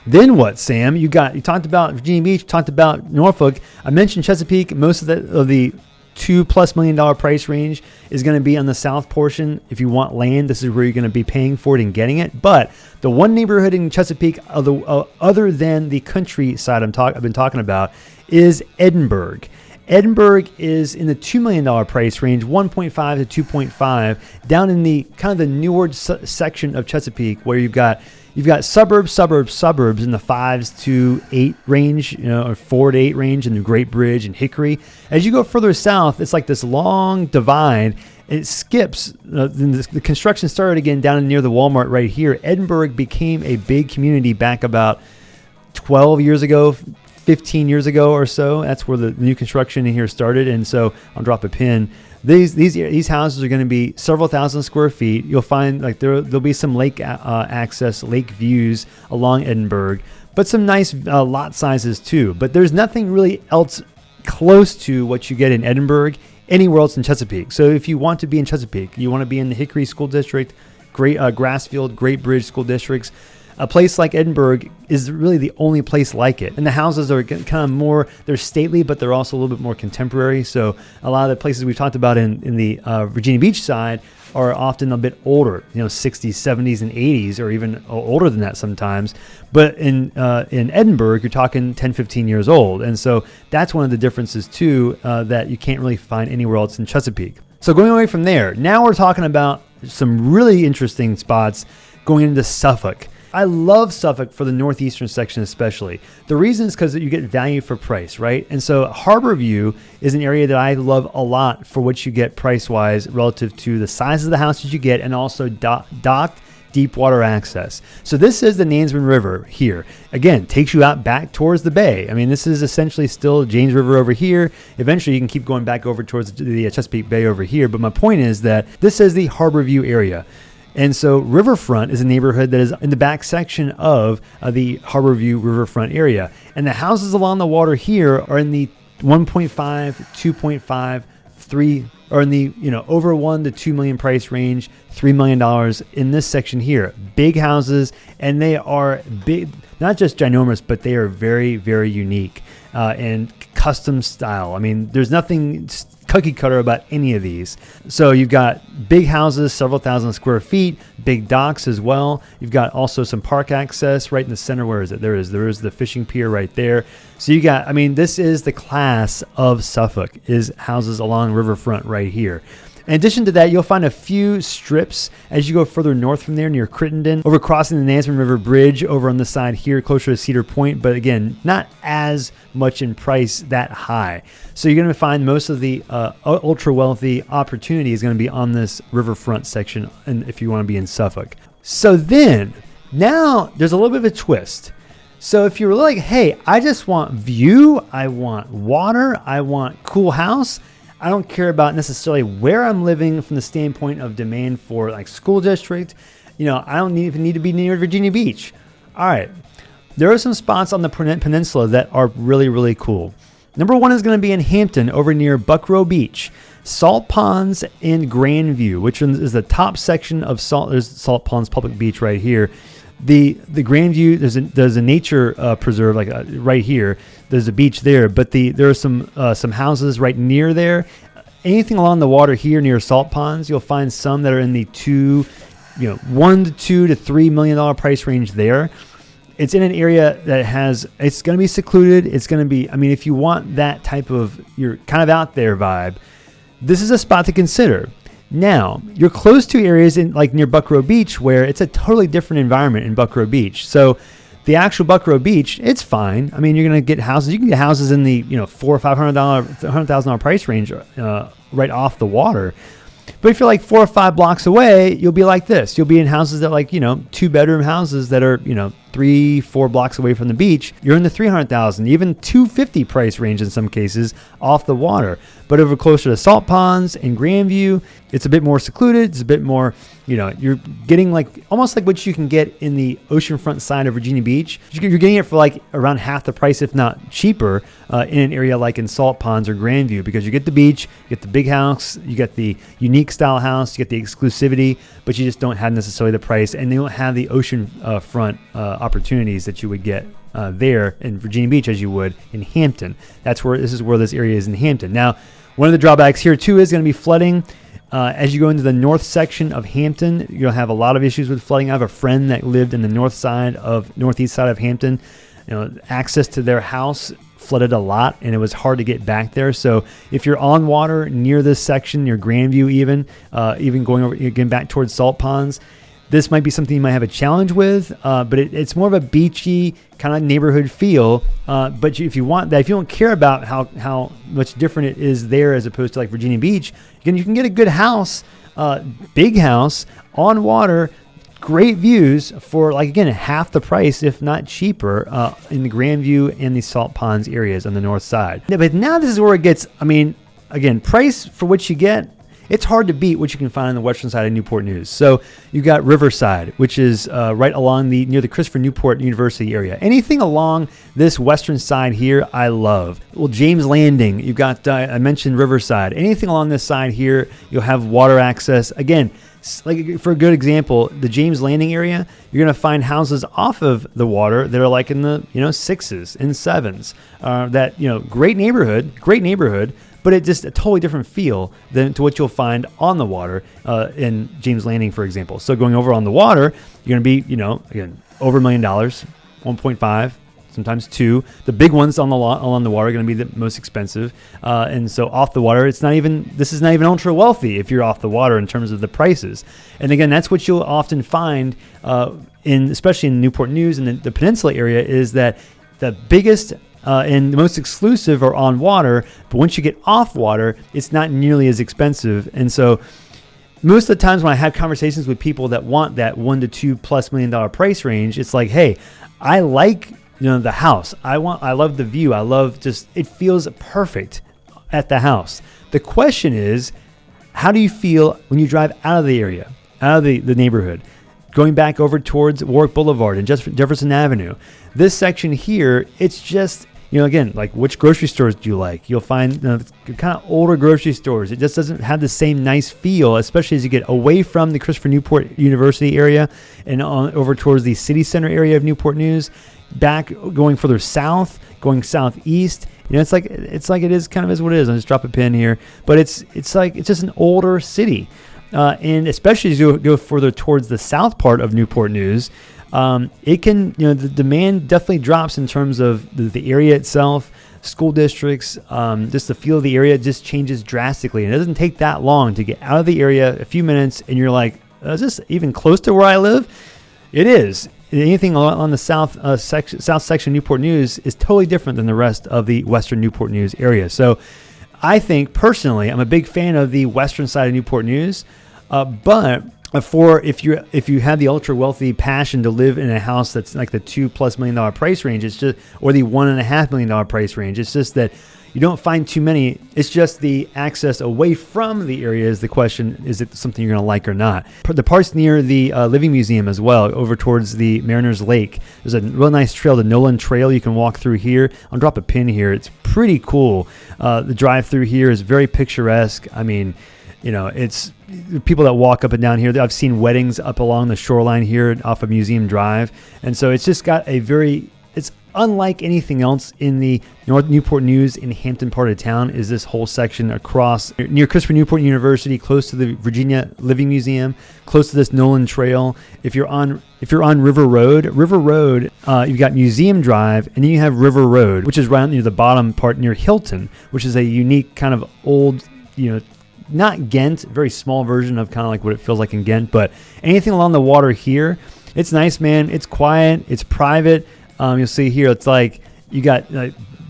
Speaker 1: then what, Sam? You talked about Virginia Beach, talked about Norfolk. I mentioned Chesapeake. Most of the $2+ million price range is going to be on the south portion. If you want land, this is where you're going to be paying for it and getting it. But the one neighborhood in Chesapeake, other than the countryside I've been talking about, is Edinburgh. Edinburgh is in the $2 million price range, 1.5 to 2.5, down in the kind of the newer section of Chesapeake, where you've got suburbs in the 5s to 8 range, or 4 to 8 range in the Great Bridge and Hickory. As you go further south, it's like this long divide. It skips. The construction started again down near the Walmart right here. Edinburgh became a big community back about 12 years ago, 15 years ago or so. That's where the new construction in here started. And so I'll drop a pin. These houses are going to be several thousand square feet. You'll find like there'll be some lake access, lake views along Edinburgh, but some nice lot sizes too. But there's nothing really else close to what you get in Edinburgh anywhere else in Chesapeake. So if you want to be in Chesapeake, you want to be in the Hickory School District, Grassfield, Great Bridge School Districts, a place like Edinburgh is really the only place like it. And the houses are kind of more, they're stately, but they're also a little bit more contemporary. So a lot of the places we've talked about in the Virginia Beach side are often a bit older, 60s, 70s, and 80s, or even older than that sometimes. But in Edinburgh, you're talking 10, 15 years old. And so that's one of the differences too, that you can't really find anywhere else in Chesapeake. So going away from there, now we're talking about some really interesting spots going into Suffolk. I love Suffolk for the northeastern section especially. The reason is because you get value for price, right? And so Harborview is an area that I love a lot for what you get price-wise relative to the size of the houses you get and also docked deep water access. So this is the Nansemond River here. Again, takes you out back towards the bay. I mean, this is essentially still James River over here. Eventually, you can keep going back over towards the Chesapeake Bay over here. But my point is that this is the Harborview area. And so Riverfront is a neighborhood that is in the back section of the Harborview Riverfront area. And the houses along the water here are in the 1.5, 2.5, 3, or in the, over 1 to 2 million price range, $3 million in this section here. Big houses, and they are big, not just ginormous, but they are very, very unique and custom style. I mean, there's nothing cookie cutter about any of these. So you've got big houses, several thousand square feet, big docks as well. You've got also some park access right in the center. Where is it? There is the fishing pier right there. So you got, this is the class of Suffolk, is houses along riverfront right here. In addition to that, you'll find a few strips as you go further north from there near Crittenden, over crossing the Nansemond River Bridge over on the side here closer to Cedar Point, but again, not as much in price that high. So you're going to find most of the ultra wealthy opportunity is going to be on this riverfront section, and if you want to be in Suffolk. So then, now there's a little bit of a twist. So if you're like, hey, I just want view, I want water, I want cool house, I don't care about necessarily where I'm living from the standpoint of demand for like school district. I don't even need to be near Virginia Beach. All right. There are some spots on the Peninsula that are really, really cool. Number one is going to be in Hampton over near Buckrow Beach. Salt Ponds and Grandview, which is the top section of there's Salt Ponds Public Beach right here. The Grandview, there's a nature preserve like right here. There's a beach there, but there are some houses right near there. Anything along the water here near Salt Ponds, you'll find some that are in the $1 to $2 to $3 million price range there. It's in an area that it's going to be secluded. It's going to be, if you want that type of, you're kind of out there vibe, this is a spot to consider. Now, you're close to areas in like near Buckrow Beach where it's a totally different environment in Buckrow Beach. So the actual Buckrow Beach, it's fine. You're going to get houses. You can get houses in the $400,000 or $100,000 price range right off the water. But if you're like 4 or 5 blocks away, you'll be like this. You'll be in houses that 2-bedroom houses that are 3-4 blocks away from the beach. You're in the $300,000, even $250,000 price range in some cases off the water. But over closer to Salt Ponds and Grandview, it's a bit more secluded. It's a bit more, you're getting almost like what you can get in the oceanfront side of Virginia Beach. You're getting it for around half the price, if not cheaper, in an area like in Salt Ponds or Grandview, because you get the beach, you get the big house, you get the unique boutique style house, you get the exclusivity, but you just don't have necessarily the price, and they don't have the ocean front opportunities that you would get there in Virginia Beach as you would in Hampton. This is where this area is in Hampton. Now, one of the drawbacks here too is going to be flooding. As you go into the north section of Hampton, you'll have a lot of issues with flooding. I have a friend that lived in the northeast side of Hampton. Access to their house flooded a lot, and it was hard to get back there. So if you're on water near this section, near Grandview, even going over again back towards Salt Ponds, this might be something you might have a challenge with, but it's more of a beachy kind of neighborhood feel. But if you want that, if you don't care about how much different it is there as opposed to like Virginia Beach, again, you can get a good house, big house on water, great views for like, again, half the price, if not cheaper, in the Grandview and the Salt Ponds areas on the north side. But now this is where it gets, again, price for what you get, it's hard to beat what you can find on the western side of Newport News. So you got Riverside, which is right along near the Christopher Newport University area. Anything along this western side here, I love. Well, James Landing, you've got, I mentioned Riverside. Anything along this side here, you'll have water access. Again, like for a good example, the James Landing area, you're going to find houses off of the water that are like in the 6s and 7s. Great neighborhood, but it's just a totally different feel than to what you'll find on the water in James Landing, for example. So going over on the water, you're going to be, again, over $1 million, 1.5. Sometimes 2. The big ones along the water are going to be the most expensive. And so off the water, this is not even ultra wealthy if you're off the water in terms of the prices. And again, that's what you'll often find especially in Newport News and the Peninsula area, is that the biggest and the most exclusive are on water, but once you get off water, it's not nearly as expensive. And so most of the times when I have conversations with people that want that $1 to $2+ million price range, it's like, hey, I like the house. I love the view. I love it feels perfect at the house. The question is, how do you feel when you drive out of the area, out of the neighborhood, going back over towards Warwick Boulevard and Jefferson Avenue? This section here, it's just, again, like which grocery stores do you like? You'll find kind of older grocery stores. It just doesn't have the same nice feel, especially as you get away from the Christopher Newport University area and over towards the city center area of Newport News. Back going further south, going southeast, it's like it is kind of is what it is. I'll just drop a pin here, but it's just an older city, and especially as you go further towards the south part of Newport News, it can the demand definitely drops in terms of the area itself, school districts, just the feel of the area just changes drastically, and it doesn't take that long to get out of the area, a few minutes, and you're like, is this even close to where I live? It is. Anything on the south section of Newport News is totally different than the rest of the western Newport News area. So I think personally, I'm a big fan of the western side of Newport News, but if you have the ultra wealthy passion to live in a house that's like the $2+ million price range, it's just, or the $1.5 million price range, it's just that you don't find too many. It's just the access away from the area is the question. Is it something you're going to like or not? The parts near the Living Museum as well, over towards the Mariners Lake, there's a real nice trail, the Nolan Trail. You can walk through here. I'll drop a pin here. It's pretty cool. The drive through here is very picturesque. It's people that walk up and down here. I've seen weddings up along the shoreline here off of Museum Drive. And so it's just got it's unlike anything else in the North Newport News in Hampton part of town. Is this whole section across near Christopher Newport University, close to the Virginia Living Museum, close to this Nolan Trail. If you're on River Road, you've got Museum Drive, and then you have River Road, which is right near the bottom part near Hilton, which is a unique kind of old, not Ghent, very small version of kind of like what it feels like in Ghent, but anything along the water here, it's nice, man. It's quiet, it's private. You'll see here, it's like you got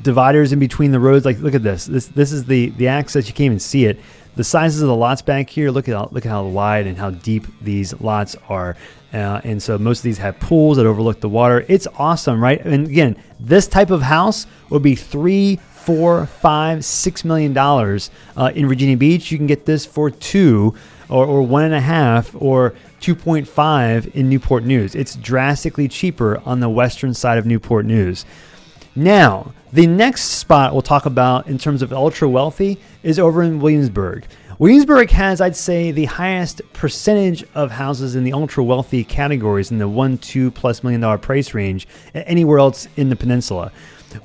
Speaker 1: dividers in between the roads. Like, look at this. This is the access. You can't even see it. The sizes of the lots back here. Look at how wide and how deep these lots are. And so most of these have pools that overlook the water. It's awesome, right? And again, this type of house would be $3, $4, $5, $6 million in Virginia Beach. You can get this for $2 or $1.5 or 2.5 in Newport News. It's drastically cheaper on the western side of Newport News. Now, the next spot we'll talk about in terms of ultra wealthy is over in Williamsburg. Williamsburg has, I'd say, the highest percentage of houses in the ultra wealthy categories in the $1-2+ million price range anywhere else in the peninsula.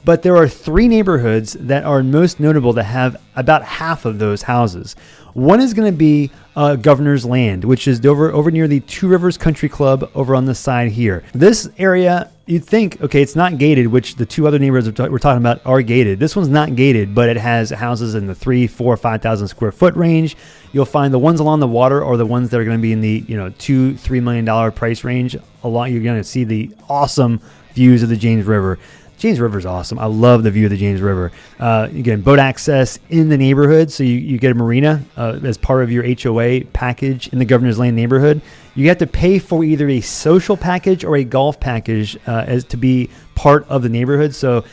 Speaker 1: But there are 3 neighborhoods that are most notable that have about half of those houses. One is going to be Governor's Land, which is over near the Two Rivers Country Club over on the side here. This area, you'd think, okay, it's not gated, which the 2 other neighborhoods we're talking about are gated. This one's not gated, but it has houses in the 3, 4, 5,000 square foot range. You'll find the ones along the water are the ones that are going to be in the $2-3 million price range. You're going to see the awesome views of the James River. James River is awesome. I love the view of the James River. You get boat access in the neighborhood, so you get a marina as part of your HOA package in the Governor's Land neighborhood. You have to pay for either a social package or a golf package as to be part of the neighborhood. So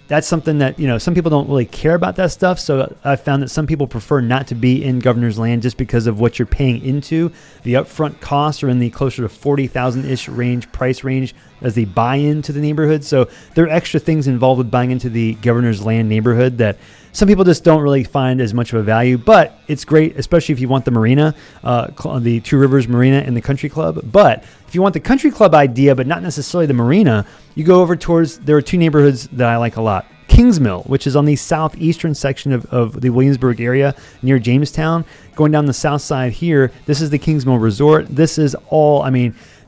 Speaker 1: that's something that, some people don't really care about that stuff. So I found that some people prefer not to be in Governor's Land just because of what you're paying into. The upfront costs are in the closer to 40,000-ish price range as they buy into the neighborhood. So there are extra things involved with buying into the Governor's Land neighborhood that some people just don't really find as much of a value, but it's great, especially if you want the marina, the Two Rivers Marina and the Country Club. But if you want the Country Club idea, but not necessarily the marina, you go over towards, there are 2 neighborhoods that I like a lot. Kingsmill, which is on the southeastern section of the Williamsburg area near Jamestown. Going down the south side here, this is the Kingsmill Resort. This is all,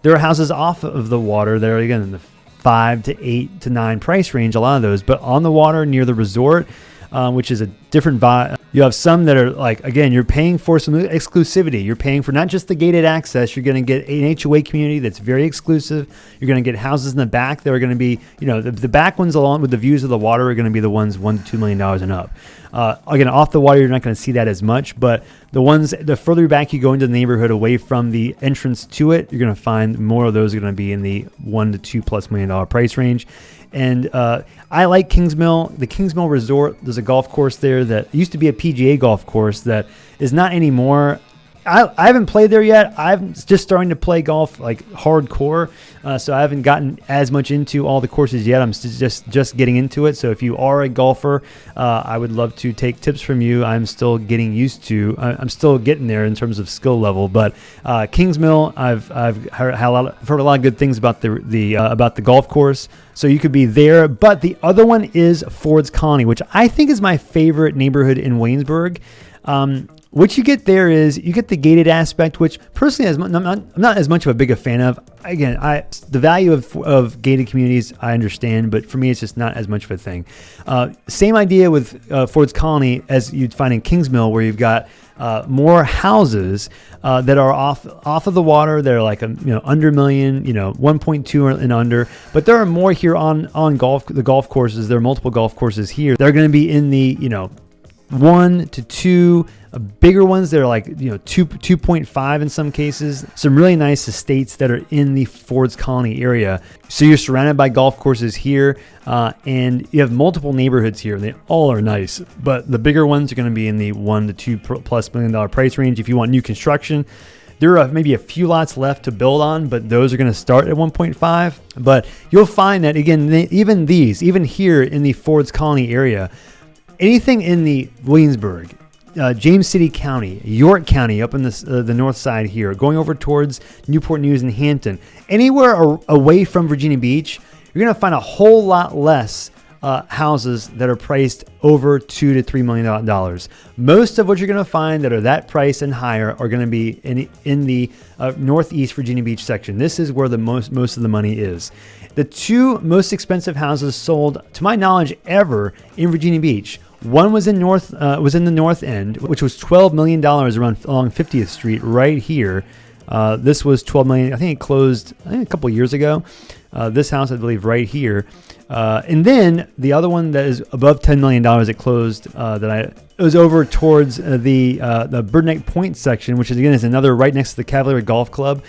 Speaker 1: there are houses off of the water that are, again, in the 5 to 8 to 9 price range, a lot of those, but on the water near the resort, which is a different vibe. You have some that are like, again, you're paying for some exclusivity. You're paying for not just the gated access. You're going to get an HOA community that's very exclusive. You're going to get houses in the back that are going to be, the back ones along with the views of the water are going to be the ones $1 to $2 million and up. Again, off the water, you're not going to see that as much, but the further back you go into the neighborhood away from the entrance to it, you're going to find more of those are going to be in the $1 to $2+ million price range. And I like Kingsmill. The Kingsmill Resort, there's a golf course there that used to be a PGA golf course that is not anymore. I haven't played there yet. I'm just starting to play golf like hardcore, so I haven't gotten as much into all the courses yet. I'm just getting into it. So if you are a golfer, I would love to take tips from you. I'm still getting used to. I'm still getting there in terms of skill level. But Kingsmill, I've heard a lot of good things about the golf course. So you could be there. But the other one is Ford's Colony, which I think is my favorite neighborhood in Waynesburg. What you get there is you get the gated aspect, which personally I'm not as much of a big a fan of. Again, the value of gated communities I understand, but for me it's just not as much of a thing. Same idea with Ford's Colony as you'd find in Kingsmill, where you've got more houses that are off of the water. They're like under $1 million, 1.2 and under. But there are more here on the golf courses. There are multiple golf courses here. They're going to be in the 1 to 2. Bigger ones that are like 2.5 in some cases. Some really nice estates that are in the Ford's Colony area. So you're surrounded by golf courses here, and you have multiple neighborhoods here. They all are nice, but the bigger ones are going to be in the $1 to $2+ million price range. If you want new construction, there are maybe a few lots left to build on, but those are going to start at 1.5. But you'll find that again, even here in the Ford's Colony area, anything in the Williamsburg, James City County, York County, up in the north side here, going over towards Newport News and Hampton, anywhere away from Virginia Beach, you're going to find a whole lot less houses that are priced over $2 to $3 million. Most of what you're going to find that are that price and higher are going to be in the northeast Virginia Beach section. This is where the most of the money is. The 2 most expensive houses sold, to my knowledge, ever in Virginia Beach. One was in the North End, which was $12 million along 50th Street right here. This was $12 million. I think it closed a couple years ago. This house, I believe, right here. And then the other one that is above $10 million, it closed. It was over towards the Birdneck Point section, which is another right next to the Cavalier Golf Club.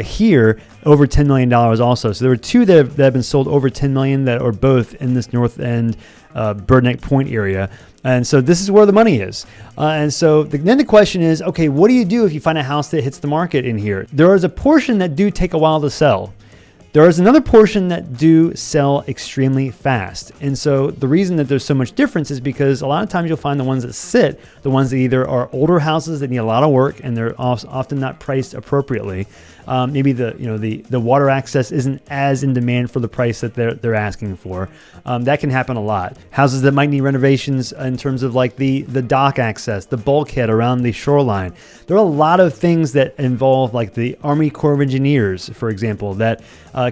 Speaker 1: Here, over $10 million also. So there were 2 that have been sold over $10 million that are both in this North End Birdneck Point area. And so this is where the money is. And so then the question is, okay, what do you do if you find a house that hits the market in here? There is a portion that do take a while to sell. There is another portion that do sell extremely fast. And so the reason that there's so much difference is because a lot of times you'll find the ones that sit, the ones that either are older houses that need a lot of work and they're often not priced appropriately. Maybe the water access isn't as in demand for the price that they're asking for. That can happen a lot. Houses that might need renovations in terms of like the dock access, the bulkhead around the shoreline. There are a lot of things that involve like the Army Corps of Engineers, for example, that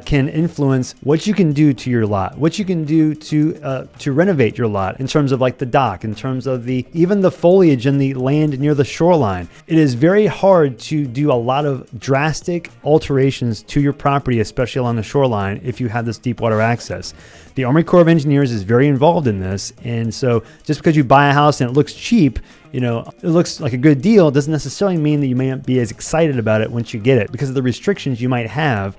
Speaker 1: can influence what you can do to your lot, what you can do to renovate your lot in terms of like the dock, in terms of even the foliage and the land near the shoreline. It is very hard to do a lot of drastic alterations to your property, especially along the shoreline, if you have this deep water access. The Army Corps of Engineers is very involved in this, and so just because you buy a house and it looks cheap, it looks like a good deal, doesn't necessarily mean that you may not be as excited about it once you get it because of the restrictions you might have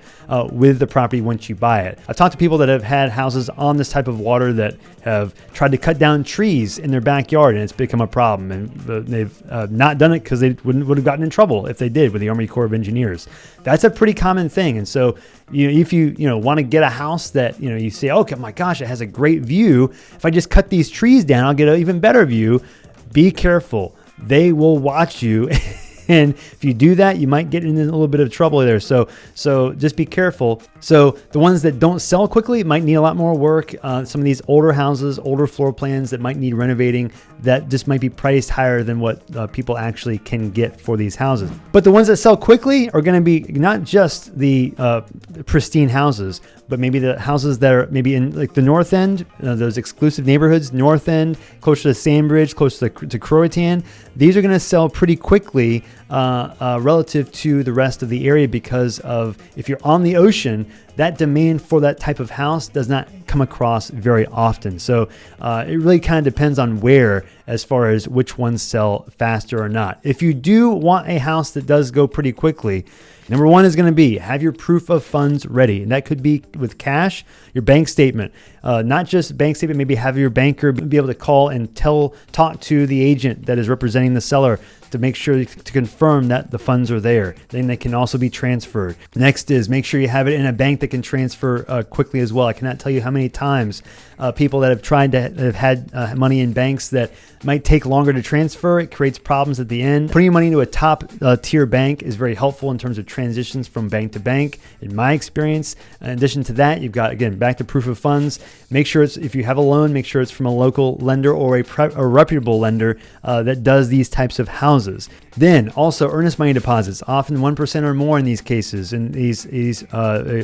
Speaker 1: with the property once you buy it. I've talked to people that have had houses on this type of water that have tried to cut down trees in their backyard, and it's become a problem. And they've not done it because they would have gotten in trouble if they did with the Army Corps of Engineers. That's a pretty common thing. And so if you want to get a house that you say, okay, my gosh, it has a great view. If I just cut these trees down, I'll get an even better view. Be careful. They will watch you. And if you do that, you might get in a little bit of trouble there. So just be careful. So the ones that don't sell quickly might need a lot more work. Some of these older houses, older floor plans that might need renovating, that just might be priced higher than what people actually can get for these houses. But the ones that sell quickly are going to be not just the pristine houses, but maybe the houses that are maybe in like the North End, those exclusive neighborhoods, North End, closer to Sandbridge, close to Croatan. These are going to sell pretty quickly relative to the rest of the area because of if you're on the ocean, that demand for that type of house does not come across very often. So it really kind of depends on where as far as which ones sell faster or not. If you do want a house that does go pretty quickly, number one is going to be have your proof of funds ready. And that could be with cash, your bank statement, not just bank statement, maybe have your banker be able to call and talk to the agent that is representing the seller to make sure to confirm that the funds are there. Then they can also be transferred. Next is make sure you have it in a bank that can transfer quickly as well. I cannot tell you how many times people that have tried to have had money in banks that might take longer to transfer. It creates problems at the end. Putting your money into a top tier bank is very helpful in terms of transitions from bank to bank, in my experience. In addition to that, you've got, again, back to proof of funds. Make sure if you have a loan, make sure it's from a local lender or a reputable lender that does these types of houses. Then also earnest money deposits, often 1% or more in these cases, in these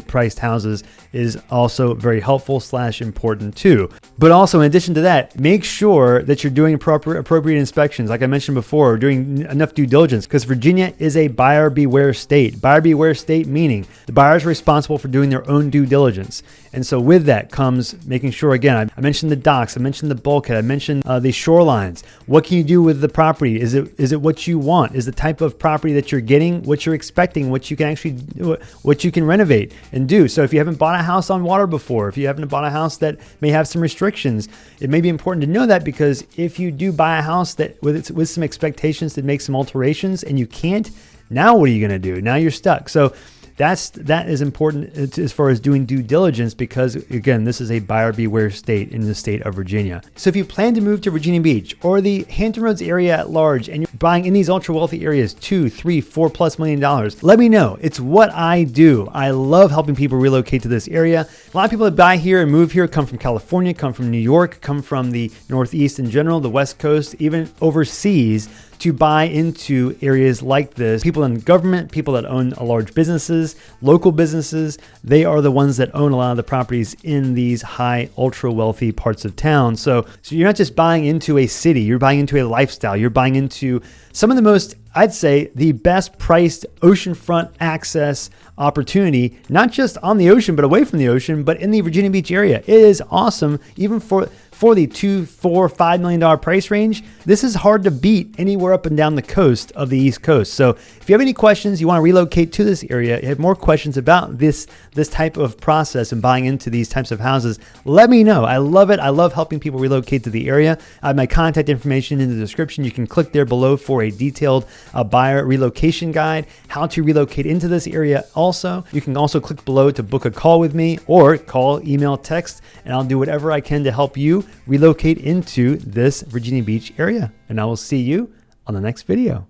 Speaker 1: priced houses is also very helpful / important too. But also in addition to that, make sure that you're doing appropriate inspections. Like I mentioned before, doing enough due diligence because Virginia is a buyer beware state. Buyer beware state meaning the buyers are responsible for doing their own due diligence. And so with that comes making sure, again, I mentioned the docks, I mentioned the bulkhead, I mentioned the shorelines. What can you do with the property? Is it what you want? Is the type of property that you're getting what you're expecting, what you can renovate and do? So if you haven't bought a house on water before, if you haven't bought a house that may have some restrictions, it may be important to know that because if you do buy a house that with some expectations to make some alterations and you can't, now what are you going to do? Now you're stuck. So that is important as far as doing due diligence because, again, this is a buyer beware state in the state of Virginia. So if you plan to move to Virginia Beach or the Hampton Roads area at large and you're buying in these ultra wealthy areas, $2, $3, $4+ million, let me know. It's what I do. I love helping people relocate to this area. A lot of people that buy here and move here come from California, come from New York, come from the Northeast in general, the West Coast, even overseas, to buy into areas like this. People in government, people that own large businesses, local businesses, they are the ones that own a lot of the properties in these high, ultra wealthy parts of town. So you're not just buying into a city, you're buying into a lifestyle, you're buying into some of the most, I'd say, the best priced oceanfront access opportunity, not just on the ocean, but away from the ocean, but in the Virginia Beach area. It is awesome, even for for the $2, $4, $5 million price range, this is hard to beat anywhere up and down the coast of the East Coast. So if you have any questions, you want to relocate to this area, you have more questions about this type of process and buying into these types of houses, let me know. I love it. I love helping people relocate to the area. I have my contact information in the description. You can click there below for a detailed buyer relocation guide, how to relocate into this area. Also, you can also click below to book a call with me, or call, email, text, and I'll do whatever I can to help you relocate into this Virginia Beach area. And I will see you on the next video.